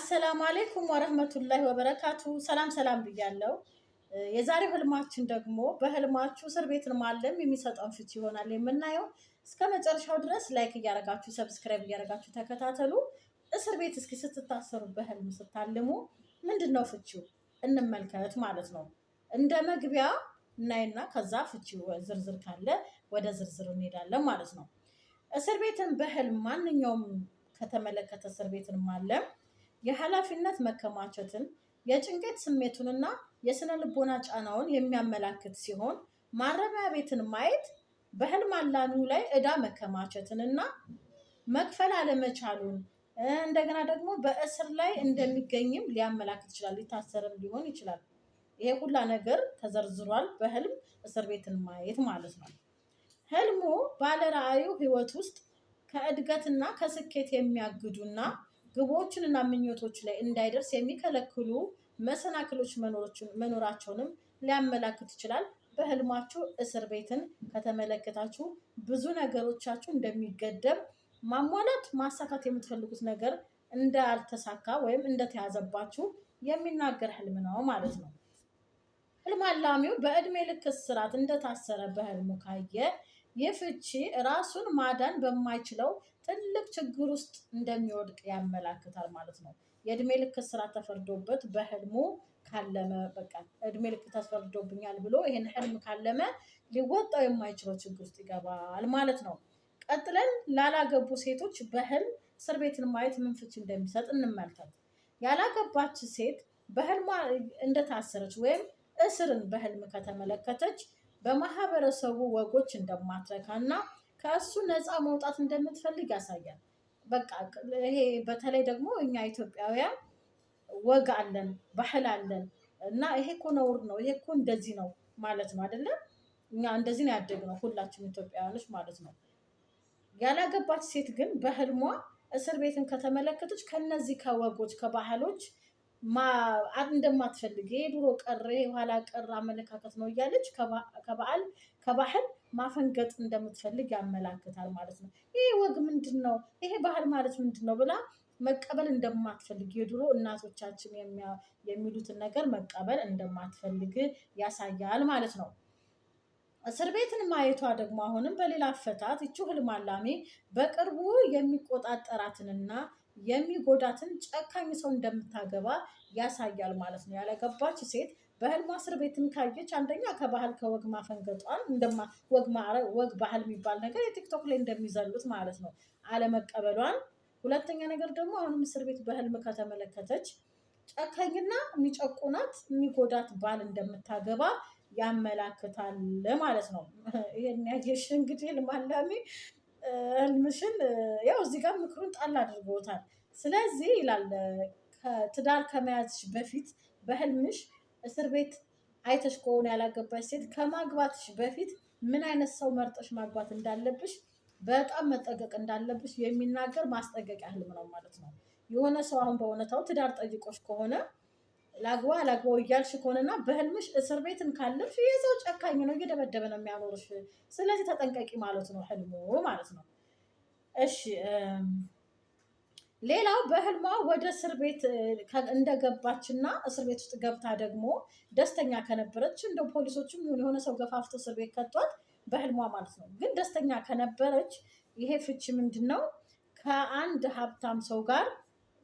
አሰላሙ አለይኩም ወረህመቱላሂ ወበረካቱ። ሰላም ብያለሁ። የዛሬው ህልማችን ደግሞ በህልማችሁ እስር ቤትን ማለም የሚሰጠውን ፍቺ ይሆናል የምናየው። እስከ መጨረሻው ድረስ ላይክ እያደረጋችሁ ሰብስክራይብ እያደረጋችሁ ተከታተሉ። እስር ቤት እስኪ ስትታሰሩ በህልም ስታልሙ ምንድነው ፍቺው እንመልከት ማለት ነው። እንደ መግቢያ እናይና ከዛ ፍቺው ዝርዝር ካለ ወደ ዝርዝር እንሄዳለን ማለት ነው። እስር ቤትን በህልም ማንኛውም ከተመለከተ እስር ቤትን ማለም የኃላፊነት መከማቸትን የጭንቀት ስሜቱንና የስነ ልቦና ጫናውን የሚያመላክት ሲሆን ማረሚያ ቤትን ማየት በህልም አላሚው ላይ ዕዳ መከማቸትንና መክፈል አለመቻሉን እንደገና ደግሞ በእስር ላይ እንደሚገኝም ሊያመላክት ይችላል። ሊታሰርም ሊሆን ይችላል። ይሄ ሁላ ነገር ተዘርዝሯል በህልም እስር ቤትን ማየት ማለት ነው። ህልሙ ባለራዕዩ ህይወት ውስጥ ከእድገትና ከስኬት የሚያግዱና ግቦችንና ምኞቶች ላይ እንዳይደርስ የሚከለክሉ መሰናክሎች መኖራቸውንም ሊያመላክት ይችላል። በህልማችሁ እስር ቤትን ከተመለከታችሁ ብዙ ነገሮቻችሁ እንደሚገደብ ማሟላት ማሳካት የምትፈልጉት ነገር እንዳልተሳካ ወይም እንደተያዘባችሁ የሚናገር ህልም ነው ማለት ነው። ህልም አላሚው በእድሜ ልክ እስራት እንደታሰረ በህልሙ ካየ ይህ ፍቺ ራሱን ማዳን በማይችለው ትልቅ ችግር ውስጥ እንደሚወድቅ ያመላክታል ማለት ነው። የእድሜ ልክ እስራት ተፈርዶበት በህልሙ ካለመ በቃ እድሜ ልክ ተፈርዶብኛል ብሎ ይሄን ህልም ካለመ ሊወጣው የማይችለው ችግር ውስጥ ይገባል ማለት ነው። ቀጥለን ላላገቡ ሴቶች በህልም እስር ቤትን ማየት ምን ፍቺ እንደሚሰጥ እንመልከት። ያላገባች ሴት በህልሟ እንደታሰረች ወይም እስርን በህልም ከተመለከተች በማህበረሰቡ ወጎች እንደማትረካና ከእሱ ነፃ መውጣት እንደምትፈልግ ያሳያል። በቃ ይሄ በተለይ ደግሞ እኛ ኢትዮጵያውያን ወግ አለን፣ ባህል አለን እና ይሄ እኮ ነውር ነው፣ ይሄ እኮ እንደዚህ ነው ማለት ነው አይደለም። እኛ እንደዚህ ነው ያደግነው ሁላችንም ኢትዮጵያውያኖች ማለት ነው። ያላገባች ሴት ግን በህልሟ እስር ቤትን ከተመለከተች ከነዚህ ከወጎች ከባህሎች እንደማትፈልግ የድሮ ቀረ የኋላ ቀር አመለካከት ነው እያለች ከባህል ማፈንገጥ እንደምትፈልግ ያመላክታል ማለት ነው። ይሄ ወግ ምንድን ነው? ይሄ ባህል ማለት ምንድን ነው ብላ መቀበል እንደማትፈልግ የድሮ እናቶቻችን የሚሉትን ነገር መቀበል እንደማትፈልግ ያሳያል ማለት ነው። እስር ቤትን ማየቷ ደግሞ አሁንም በሌላ አፈታት ይቺ ህልም አላሚ በቅርቡ የሚቆጣጠራትንና የሚጎዳትን ጨካኝ ሰው እንደምታገባ ያሳያል ማለት ነው። ያላገባች ሴት በህልሟ እስር ቤትን ካየች አንደኛ ከባህል ከወግ ማፈንገጧን ወግ ባህል የሚባል ነገር የቲክቶክ ላይ እንደሚዘሉት ማለት ነው አለመቀበሏን፣ ሁለተኛ ነገር ደግሞ አሁንም እስር ቤት በህልም ከተመለከተች ጨካኝና የሚጨቁናት የሚጎዳት ባል እንደምታገባ ያመላክታል ማለት ነው። ይሄን ያየሽ እንግዲህ ህልም አላሚ ህልምሽን ያው እዚህ ጋር ምክሩን ጣል አድርጎታል። ስለዚህ ይላል ከትዳር ከመያዝሽ በፊት በህልምሽ እስር ቤት አይተሽ ከሆነ ያላገባሽ ሴት ከማግባትሽ በፊት ምን አይነት ሰው መርጠሽ ማግባት እንዳለብሽ በጣም መጠንቀቅ እንዳለብሽ የሚናገር ማስጠንቀቂያ ህልም ነው ማለት ነው። የሆነ ሰው አሁን በእውነታው ትዳር ጠይቆሽ ከሆነ ላግባ ላግባው እያልሽ ከሆነና በህልምሽ እስር ቤትን ካለፍሽ ይህ ሰው ጨካኝ ነው፣ እየደበደበ ነው የሚያኖርሽ፣ ስለዚህ ተጠንቀቂ ማለት ነው ህልሙ ማለት ነው። እሺ ሌላው በህልሟ ወደ እስር ቤት እንደገባችና እስር ቤት ውስጥ ገብታ ደግሞ ደስተኛ ከነበረች እንደ ፖሊሶችም የሆነ ሰው ገፋፍቶ እስር ቤት ከቷት በህልሟ ማለት ነው። ግን ደስተኛ ከነበረች ይሄ ፍቺ ምንድነው? ከአንድ ሀብታም ሰው ጋር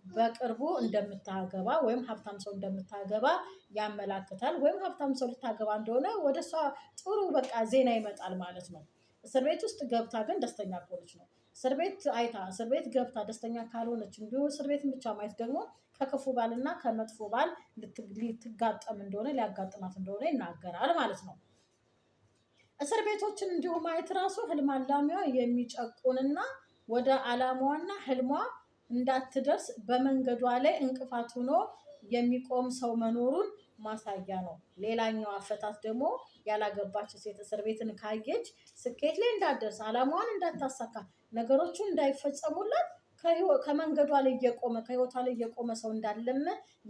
በቅርቡ እንደምታገባ ወይም ሀብታም ሰው እንደምታገባ ያመላክታል። ወይም ሀብታም ሰው ልታገባ እንደሆነ ወደ እሷ ጥሩ በቃ ዜና ይመጣል ማለት ነው። እስር ቤት ውስጥ ገብታ ግን ደስተኛ ከሆነች ነው። እስር ቤት ገብታ ደስተኛ ካልሆነች እንዲሁ እስር ቤትን ብቻ ማየት ደግሞ ከክፉ ባልና ከመጥፎ ባል ልትጋጠም እንደሆነ ሊያጋጥማት እንደሆነ ይናገራል ማለት ነው። እስር ቤቶችን እንዲሁ ማየት ራሱ ህልም አላሚዋ የሚጨቁንና ወደ አላማዋና ህልሟ እንዳትደርስ በመንገዷ ላይ እንቅፋት ሆኖ የሚቆም ሰው መኖሩን ማሳያ ነው። ሌላኛው አፈታት ደግሞ ያላገባች ሴት እስር ቤትን ካየች ስኬት ላይ እንዳትደርስ አላማዋን እንዳታሳካ ነገሮቹን እንዳይፈጸሙላት ከመንገዷ ላይ እየቆመ ከህይወቷ ላይ እየቆመ ሰው እንዳለም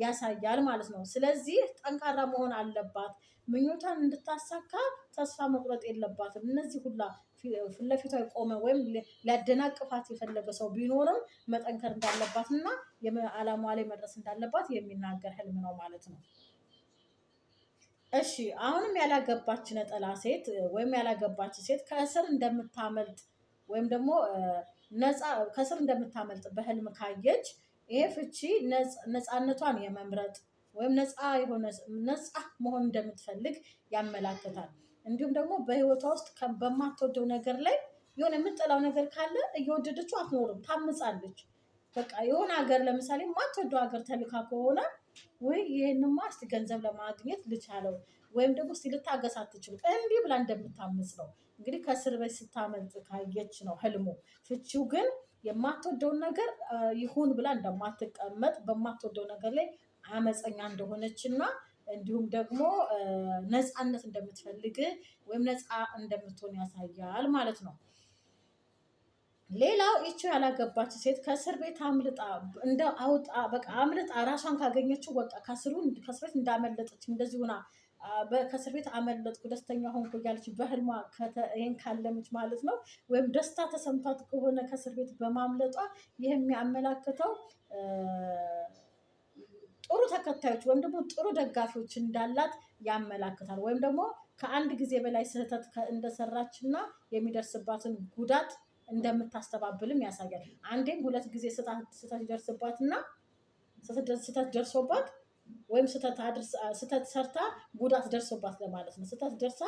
ያሳያል ማለት ነው። ስለዚህ ጠንካራ መሆን አለባት። ምኞቷን እንድታሳካ ተስፋ መቁረጥ የለባትም። እነዚህ ሁላ ፊት ለፊቷ የቆመ ወይም ሊያደናቅፋት የፈለገ ሰው ቢኖርም መጠንከር እንዳለባት እና ዓላማዋ ላይ መድረስ እንዳለባት የሚናገር ህልም ነው ማለት ነው። እሺ አሁንም ያላገባች ነጠላ ሴት ወይም ያላገባች ሴት ከእስር እንደምታመልጥ ወይም ደግሞ ከእስር እንደምታመልጥ በህልም ካየች ይሄ ፍቺ ነፃነቷን የመምረጥ ወይም ነፃ መሆን እንደምትፈልግ ያመላክታል። እንዲሁም ደግሞ በህይወቷ ውስጥ በማትወደው ነገር ላይ የሆነ የምትጠላው ነገር ካለ እየወደደችው አትኖርም፣ ታምጻለች። በቃ የሆነ ሀገር ለምሳሌ የማትወደው ሀገር ተልካ ከሆነ ወይ ይሄንማ እስቲ ገንዘብ ለማግኘት ልቻለው ወይም ደግሞ እስቲ ልታገስ አትችልም እንዲህ ብላ እንደምታምጽ ነው። እንግዲህ ከእስር ቤት ስታመልጥ ካየች ነው ህልሙ። ፍቺው ግን የማትወደውን ነገር ይሁን ብላ እንደማትቀመጥ በማትወደው ነገር ላይ አመፀኛ እንደሆነች እና እንዲሁም ደግሞ ነፃነት እንደምትፈልግ ወይም ነፃ እንደምትሆን ያሳያል ማለት ነው። ሌላው ይቺ ያላገባች ሴት ከእስር ቤት አምልጣ ራሷን ካገኘችው በቃ ከእስር ቤት እንዳመለጠች እንደዚህ ሆና ከእስር ቤት አመለጥኩ ደስተኛ ሆንኩ እያለች በህልሟ ይሄን ካለመች ማለት ነው። ወይም ደስታ ተሰምቷት ከሆነ ከእስር ቤት በማምለጧ ይህ የሚያመላክተው ጥሩ ተከታዮች ወይም ደግሞ ጥሩ ደጋፊዎች እንዳላት ያመላክታል። ወይም ደግሞ ከአንድ ጊዜ በላይ ስህተት እንደሰራች እና የሚደርስባትን ጉዳት እንደምታስተባብልም ያሳያል። አንዴም ሁለት ጊዜ ስህተት ይደርስባት እና ስህተት ደርሶባት ወይም ስህተት ሰርታ ጉዳት ደርሶባት ለማለት ነው። ስህተት ደርሳ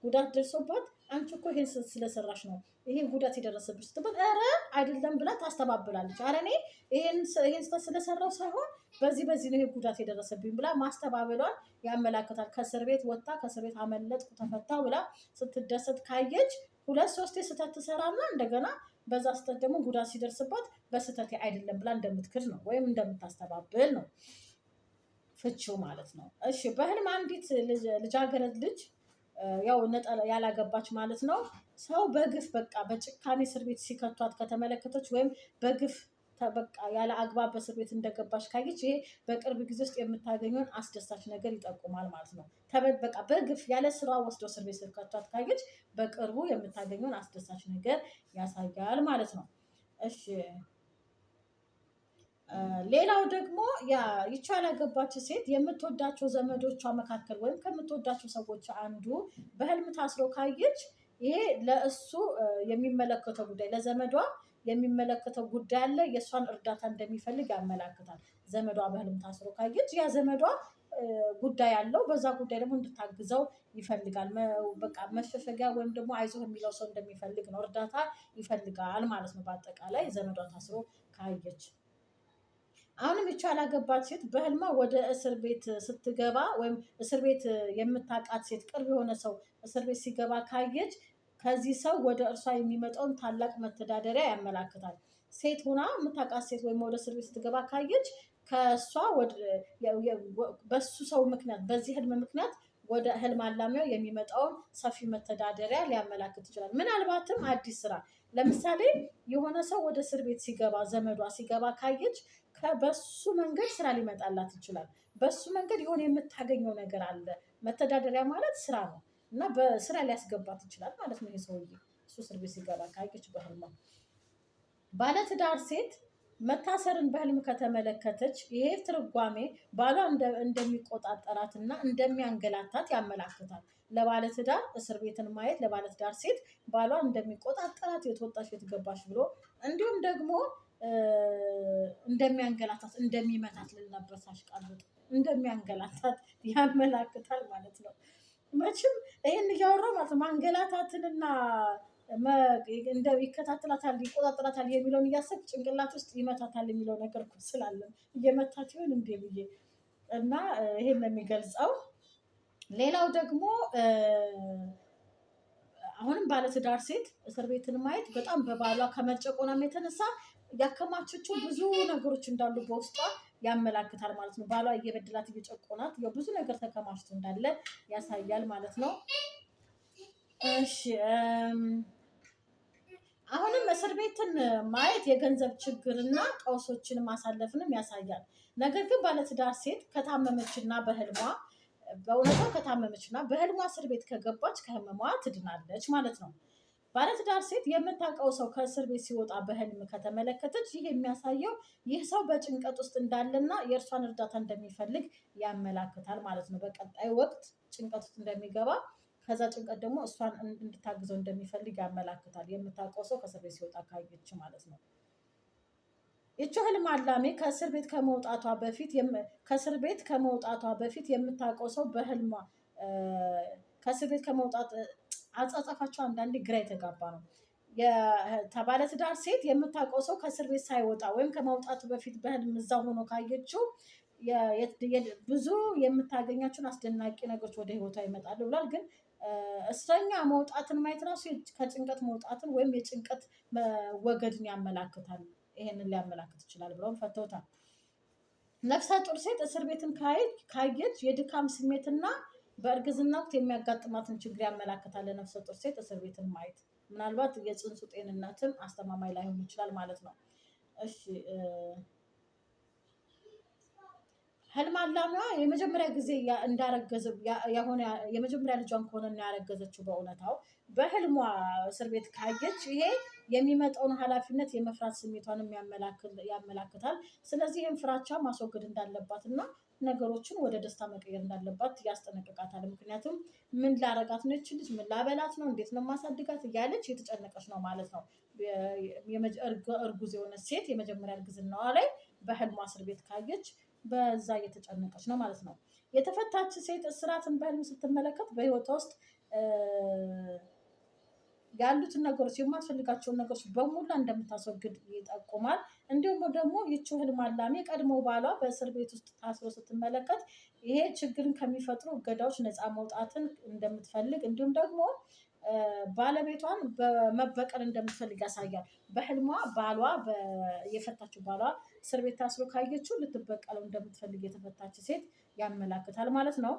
ጉዳት ደርሶባት አንቺ እኮ ይሄን ስለሰራሽ ነው ይሄን ጉዳት የደረሰብሽ ስትባል ኧረ አይደለም ብላ ታስተባብላለች። ኧረ እኔ ይሄን ስህተት ስለሰራው ሳይሆን በዚህ ነው ይሄ ጉዳት የደረሰብኝ ብላ ማስተባበሏን ያመላክታል። ከእስር ቤት ወጥታ ከእስር ቤት አመለጥኩ ተፈታው ብላ ስትደሰት ካየች 2-3 ስህተት ትሰራና እንደገና በዛ ስህተት ደግሞ ጉዳት ሲደርስባት በስህተት አይደለም ብላ እንደምትክድ ነው ወይም እንደምታስተባብል ነው ፍቺው ማለት ነው። እሺ በህልም አንዲት ልጃገረድ ልጅ ያው ነጠላ ያላገባች ማለት ነው ሰው በግፍ በቃ በጭካኔ እስር ቤት ሲከቷት ከተመለከተች ወይም በግፍ በቃ ያለ አግባብ በእስር ቤት እንደገባች ካየች ይሄ በቅርብ ጊዜ ውስጥ የምታገኘውን አስደሳች ነገር ይጠቁማል ማለት ነው። በቃ በግፍ ያለ ስራ ወስዶ እስር ቤት ሲከቷት ካየች በቅርቡ የምታገኘውን አስደሳች ነገር ያሳያል ማለት ነው። እሺ ሌላው ደግሞ ይቺ ያላገባች ሴት የምትወዳቸው ዘመዶቿ መካከል ወይም ከምትወዳቸው ሰዎች አንዱ በህልም ታስሮ ካየች ይሄ ለእሱ የሚመለከተው ጉዳይ ለዘመዷ የሚመለከተው ጉዳይ አለ፣ የእሷን እርዳታ እንደሚፈልግ ያመላክታል። ዘመዷ በህልም ታስሮ ካየች ያ ዘመዷ ጉዳይ አለው፣ በዛ ጉዳይ ደግሞ እንድታግዘው ይፈልጋል። በቃ መሸሸጊያ ወይም ደግሞ አይዞህ የሚለው ሰው እንደሚፈልግ ነው፣ እርዳታ ይፈልጋል ማለት ነው። በአጠቃላይ ዘመዷ ታስሮ ካየች አሁንም ይቺ ያላገባች ሴት በህልማ ወደ እስር ቤት ስትገባ ወይም እስር ቤት የምታውቃት ሴት ቅርብ የሆነ ሰው እስር ቤት ሲገባ ካየች ከዚህ ሰው ወደ እርሷ የሚመጣውን ታላቅ መተዳደሪያ ያመላክታል። ሴት ሆና የምታውቃት ሴት ወይም ወደ እስር ቤት ስትገባ ካየች ከእሷ በሱ ሰው ምክንያት በዚህ ህልም ምክንያት ወደ ህልም አላሚያው የሚመጣውን ሰፊ መተዳደሪያ ሊያመላክት ይችላል። ምናልባትም አዲስ ስራ፣ ለምሳሌ የሆነ ሰው ወደ እስር ቤት ሲገባ ዘመዷ ሲገባ ካየች በሱ መንገድ ስራ ሊመጣላት ይችላል። በሱ መንገድ የሆነ የምታገኘው ነገር አለ። መተዳደሪያ ማለት ስራ ነው እና በስራ ሊያስገባት ይችላል ማለት ነው። የሰውዬ እሱ እስር ቤት ሲገባ ካየች በህልሟ። ባለትዳር ሴት መታሰርን በህልም ከተመለከተች ይሄ ትርጓሜ ባሏ እንደሚቆጣጠራት እና እንደሚያንገላታት ያመላክታል። ለባለትዳር እስር ቤትን ማየት ለባለትዳር ሴት ባሏ እንደሚቆጣጠራት የተወጣች የተገባች ብሎ እንዲሁም ደግሞ እንደሚያንገላታት እንደሚመታት ልናበሳሽ ቃል እንደሚያንገላታት ያመላክታል ማለት ነው። መቼም ይሄን እያወራሁ ማለት ነው ማንገላታትንና ይከታተላታል ይቆጣጠራታል የሚለውን እያሰብኩ ጭንቅላት ውስጥ ይመታታል የሚለው ነገር ስላለን እየመታት ይሆን እንዴ ብዬ እና ይሄን ነው የሚገልጸው። ሌላው ደግሞ አሁንም ባለትዳር ሴት እስር ቤትን ማየት በጣም በባሏ ከመጨቆናም የተነሳ ያከማቸችው ብዙ ነገሮች እንዳሉ በውስጧ ያመላክታል ማለት ነው። ባሏ እየበደላት እየጨቆናት ብዙ ነገር ተከማችቶ እንዳለ ያሳያል ማለት ነው። እሺ አሁንም እስር ቤትን ማየት የገንዘብ ችግርና ቀውሶችን ማሳለፍንም ያሳያል። ነገር ግን ባለትዳር ሴት ከታመመችና በእውነቷ ከታመመችና በህልሟ እስር ቤት ከገባች ከህመሟ ትድናለች ማለት ነው። ባለትዳር ሴት የምታውቀው ሰው ከእስር ቤት ሲወጣ በህልም ከተመለከተች ይህ የሚያሳየው ይህ ሰው በጭንቀት ውስጥ እንዳለና የእርሷን እርዳታ እንደሚፈልግ ያመላክታል ማለት ነው። በቀጣይ ወቅት ጭንቀት ውስጥ እንደሚገባ ከዛ ጭንቀት ደግሞ እሷን እንድታግዘው እንደሚፈልግ ያመላክታል። የምታውቀው ሰው ከእስር ቤት ሲወጣ ካየች ማለት ነው። ይቺ ህልም አላሜ ከእስር ቤት ከመውጣቷ በፊት የምታውቀው ሰው በህልሟ ከእስር ቤት ከመውጣት አጻጻፋቸው አንዳንዴ ግራ የተጋባ ነው። ባለትዳር ሴት የምታውቀው ሰው ከእስር ቤት ሳይወጣ ወይም ከመውጣቱ በፊት በህልም እዛ ሆኖ ካየችው ብዙ የምታገኛቸውን አስደናቂ ነገሮች ወደ ህይወቷ ይመጣሉ ብሏል። ግን እስረኛ መውጣትን ማየት ራሱ ከጭንቀት መውጣትን ወይም የጭንቀት መወገድን ያመላክታል። ይሄንን ሊያመላክት ይችላል ብለውም ፈተውታል። ነፍሰ ጡር ሴት እስር ቤትን ካየች የድካም ስሜትና በእርግዝና ወቅት የሚያጋጥማትን ችግር ያመላክታል። ነፍሰ ጡር ሴት እስር ቤትን ማየት ምናልባት የፅንሱ ጤንነትም አስተማማኝ ላይሆን ይችላል ማለት ነው። እሺ ህልም አላሚዋ የመጀመሪያ ጊዜ የመጀመሪያ ልጇን ከሆነ ያረገዘችው በእውነታው በህልሟ እስር ቤት ካየች ይሄ የሚመጣውን ኃላፊነት የመፍራት ስሜቷንም ያመላክታል። ስለዚህ ይህን ፍራቻ ማስወገድ እንዳለባት እና ነገሮችን ወደ ደስታ መቀየር እንዳለባት ያስጠነቅቃታል። ምክንያቱም ምን ላረጋት ነው፣ ይች ልጅ ምን ላበላት ነው፣ እንዴት ነው ማሳድጋት እያለች የተጨነቀች ነው ማለት ነው። እርጉዝ የሆነች ሴት የመጀመሪያ እርግዝናዋ ላይ በህልሟ እስር ቤት ካየች በዛ እየተጨነቀች ነው ማለት ነው። የተፈታች ሴት እስራትን በህልም ስትመለከት በህይወቷ ውስጥ ያሉትን ነገሮች የማትፈልጋቸውን ነገሮች በሙላ እንደምታስወግድ ይጠቁማል። እንዲሁም ደግሞ ይቺ ህልም አላሚ ቀድሞ ባሏ በእስር ቤት ውስጥ ታስሮ ስትመለከት ይሄ ችግርን ከሚፈጥሩ እገዳዎች ነፃ መውጣትን እንደምትፈልግ እንዲሁም ደግሞ ባለቤቷን በመበቀል እንደምትፈልግ ያሳያል። በህልሟ የፈታችው ባሏ እስር ቤት ታስሮ ካየችው ልትበቀለው እንደምትፈልግ የተፈታች ሴት ያመላክታል ማለት ነው።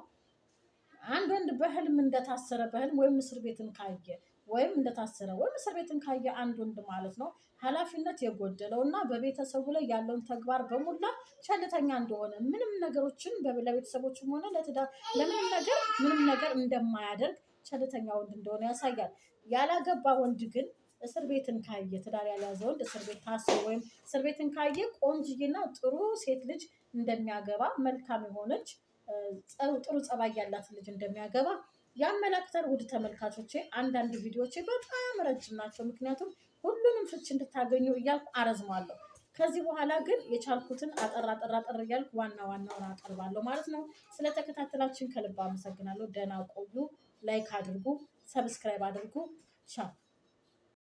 አንድ ወንድ በህልም እንደታሰረ በህልም ወይም እስር ቤትን ካየ ወይም እንደታሰረ ወይም እስር ቤትን ካየ አንድ ወንድ ማለት ነው ኃላፊነት የጎደለው እና በቤተሰቡ ላይ ያለውን ተግባር በሙላ ቸልተኛ እንደሆነ ምንም ነገሮችን ለቤተሰቦችም ሆነ ለትዳር ምንም ነገር እንደማያደርግ ቸልተኛ ወንድ እንደሆነ ያሳያል። ያላገባ ወንድ ግን እስር ቤትን ካየ ትዳር ያልያዘ ወንድ እስር ቤት ታስሮ ወይም እስር ቤትን ካየ ቆንጅዬና ጥሩ ሴት ልጅ እንደሚያገባ መልካም የሆነች ጥሩ ጸባይ ያላት ልጅ እንደሚያገባ ያመላክታል። ውድ ተመልካቾቼ አንዳንድ ቪዲዮዎቼ በጣም ረጅም ናቸው፣ ምክንያቱም ሁሉንም ፍች እንድታገኙ እያልኩ አረዝማለሁ። ከዚህ በኋላ ግን የቻልኩትን አጠር እያልኩ ዋናውን አቀርባለሁ ማለት ነው። ስለተከታተላችን ከልብ አመሰግናለሁ። ደህና ቆዩ። ላይክ አድርጉ፣ ሰብስክራይብ አድርጉ። ቻው